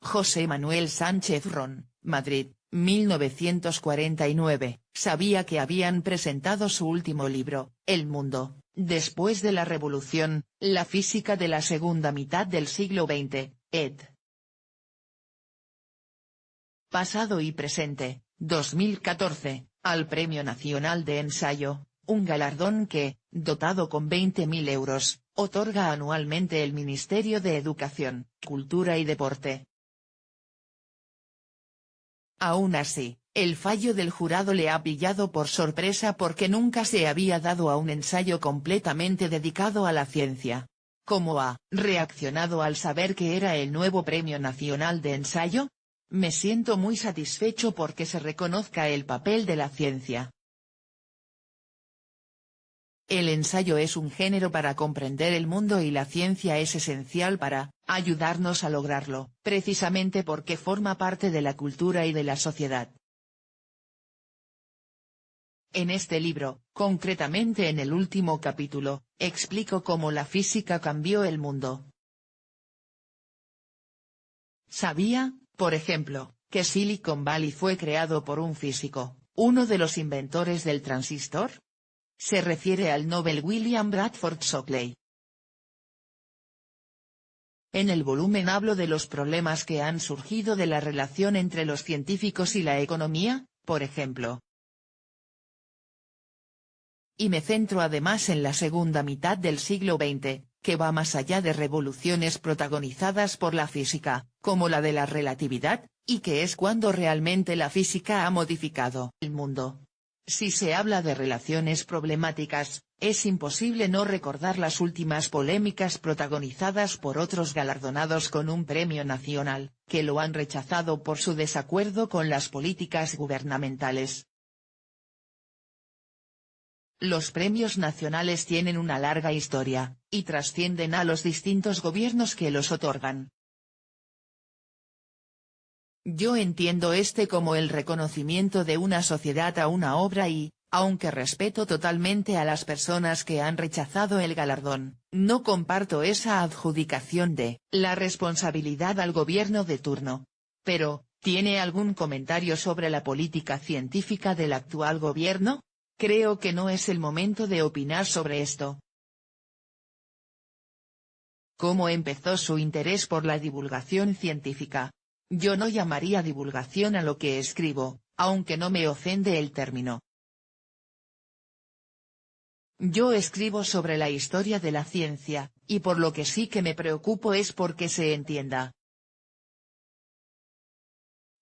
José Manuel Sánchez Ron, Madrid, 1949, sabía que habían presentado su último libro, El mundo, después de la revolución, la física de la segunda mitad del siglo XX, ed. Pasado y presente, 2014, al Premio Nacional de Ensayo, un galardón que, dotado con 20.000 euros, otorga anualmente el Ministerio de Educación, Cultura y Deporte. Aún así, el fallo del jurado le ha pillado por sorpresa porque nunca se había dado a un ensayo completamente dedicado a la ciencia. ¿Cómo ha reaccionado al saber que era el nuevo Premio Nacional de Ensayo? Me siento muy satisfecho porque se reconozca el papel de la ciencia. El ensayo es un género para comprender el mundo y la ciencia es esencial para ayudarnos a lograrlo, precisamente porque forma parte de la cultura y de la sociedad. En este libro, concretamente en el último capítulo, explico cómo la física cambió el mundo. ¿Sabía, por ejemplo, que Silicon Valley fue creado por un físico, uno de los inventores del transistor? Se refiere al Nobel William Bradford Shockley. En el volumen hablo de los problemas que han surgido de la relación entre los científicos y la economía, por ejemplo. Y me centro además en la segunda mitad del siglo XX, que va más allá de revoluciones protagonizadas por la física, como la de la relatividad, y que es cuando realmente la física ha modificado el mundo. Si se habla de relaciones problemáticas, es imposible no recordar las últimas polémicas protagonizadas por otros galardonados con un premio nacional, que lo han rechazado por su desacuerdo con las políticas gubernamentales. Los premios nacionales tienen una larga historia, y trascienden a los distintos gobiernos que los otorgan. Yo entiendo como el reconocimiento de una sociedad a una obra y, aunque respeto totalmente a las personas que han rechazado el galardón, no comparto esa adjudicación de la responsabilidad al gobierno de turno. Pero, ¿tiene algún comentario sobre la política científica del actual gobierno? Creo que no es el momento de opinar sobre esto. ¿Cómo empezó su interés por la divulgación científica? Yo no llamaría divulgación a lo que escribo, aunque no me ofende el término. Yo escribo sobre la historia de la ciencia, y por lo que sí que me preocupo es porque se entienda.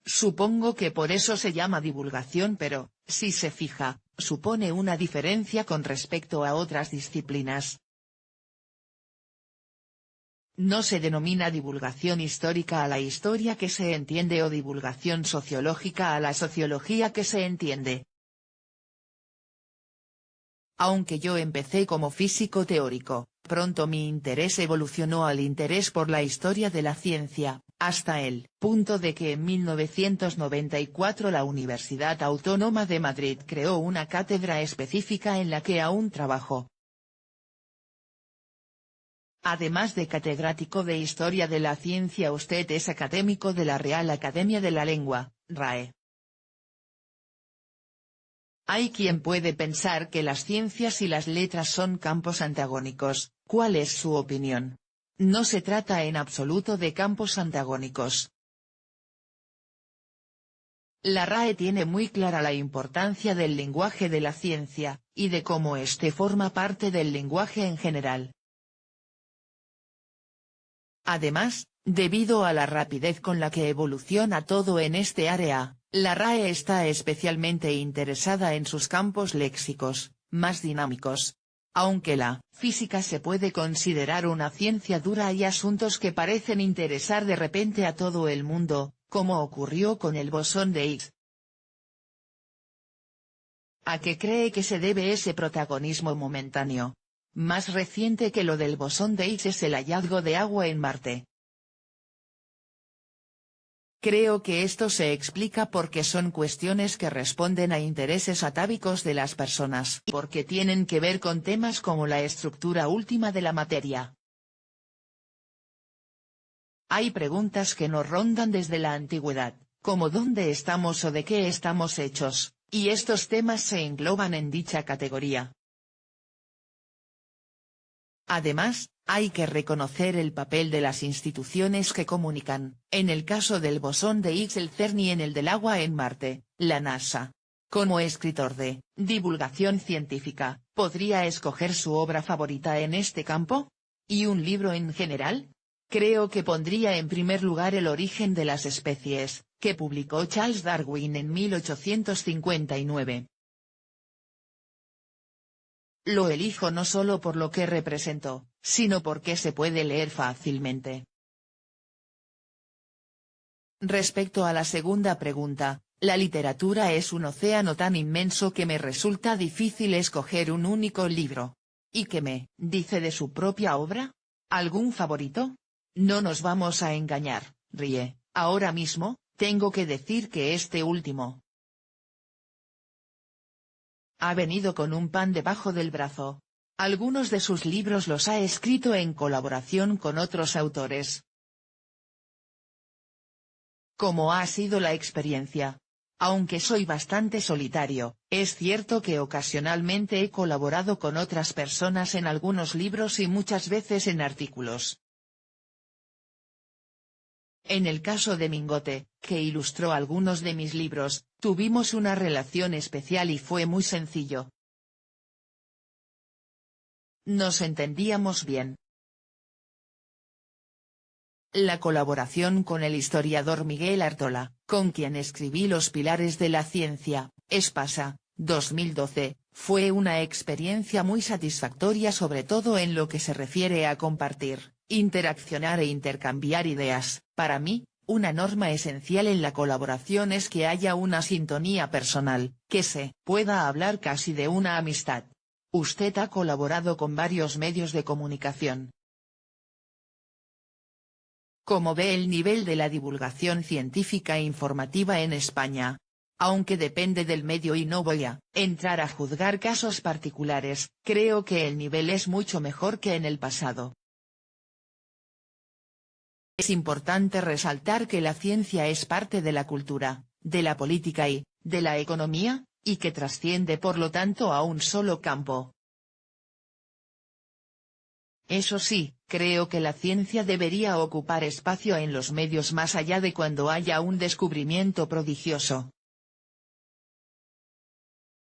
Supongo que por eso se llama divulgación, pero, si se fija, supone una diferencia con respecto a otras disciplinas. No se denomina divulgación histórica a la historia que se entiende o divulgación sociológica a la sociología que se entiende. Aunque yo empecé como físico teórico, pronto mi interés evolucionó al interés por la historia de la ciencia, hasta el punto de que en 1994 la Universidad Autónoma de Madrid creó una cátedra específica en la que aún trabajo. Además de catedrático de Historia de la Ciencia, usted es académico de la Real Academia de la Lengua, RAE. Hay quien puede pensar que las ciencias y las letras son campos antagónicos. ¿Cuál es su opinión? No se trata en absoluto de campos antagónicos. La RAE tiene muy clara la importancia del lenguaje de la ciencia, y de cómo éste forma parte del lenguaje en general. Además, debido a la rapidez con la que evoluciona todo en este área, la RAE está especialmente interesada en sus campos léxicos, más dinámicos. Aunque la física se puede considerar una ciencia dura, hay asuntos que parecen interesar de repente a todo el mundo, como ocurrió con el bosón de Higgs. ¿A qué cree que se debe ese protagonismo momentáneo? Más reciente que lo del bosón de Higgs es el hallazgo de agua en Marte. Creo que esto se explica porque son cuestiones que responden a intereses atávicos de las personas y porque tienen que ver con temas como la estructura última de la materia. Hay preguntas que nos rondan desde la antigüedad, como ¿dónde estamos o de qué estamos hechos?, y estos temas se engloban en dicha categoría. Además, hay que reconocer el papel de las instituciones que comunican, en el caso del bosón de Higgs el CERN y en el del agua en Marte, la NASA. Como escritor de divulgación científica, ¿podría escoger su obra favorita en este campo? ¿Y un libro en general? Creo que pondría en primer lugar El origen de las especies, que publicó Charles Darwin en 1859. Lo elijo no solo por lo que representó, sino porque se puede leer fácilmente. Respecto a la segunda pregunta, la literatura es un océano tan inmenso que me resulta difícil escoger un único libro. ¿Y qué me dice de su propia obra? ¿Algún favorito? No nos vamos a engañar, ríe, ahora mismo, tengo que decir que este último ha venido con un pan debajo del brazo. Algunos de sus libros los ha escrito en colaboración con otros autores. ¿Cómo ha sido la experiencia? Aunque soy bastante solitario, es cierto que ocasionalmente he colaborado con otras personas en algunos libros y muchas veces en artículos. En el caso de Mingote, que ilustró algunos de mis libros, tuvimos una relación especial y fue muy sencillo. Nos entendíamos bien. La colaboración con el historiador Miguel Artola, con quien escribí Los pilares de la ciencia, Espasa, 2012, fue una experiencia muy satisfactoria sobre todo en lo que se refiere a compartir, interaccionar e intercambiar ideas. Para mí, una norma esencial en la colaboración es que haya una sintonía personal, que se pueda hablar casi de una amistad. Usted ha colaborado con varios medios de comunicación. ¿Cómo ve el nivel de la divulgación científica e informativa en España? Aunque depende del medio y no voy a entrar a juzgar casos particulares, creo que el nivel es mucho mejor que en el pasado. Es importante resaltar que la ciencia es parte de la cultura, de la política y de la economía, y que trasciende por lo tanto a un solo campo. Eso sí, creo que la ciencia debería ocupar espacio en los medios más allá de cuando haya un descubrimiento prodigioso.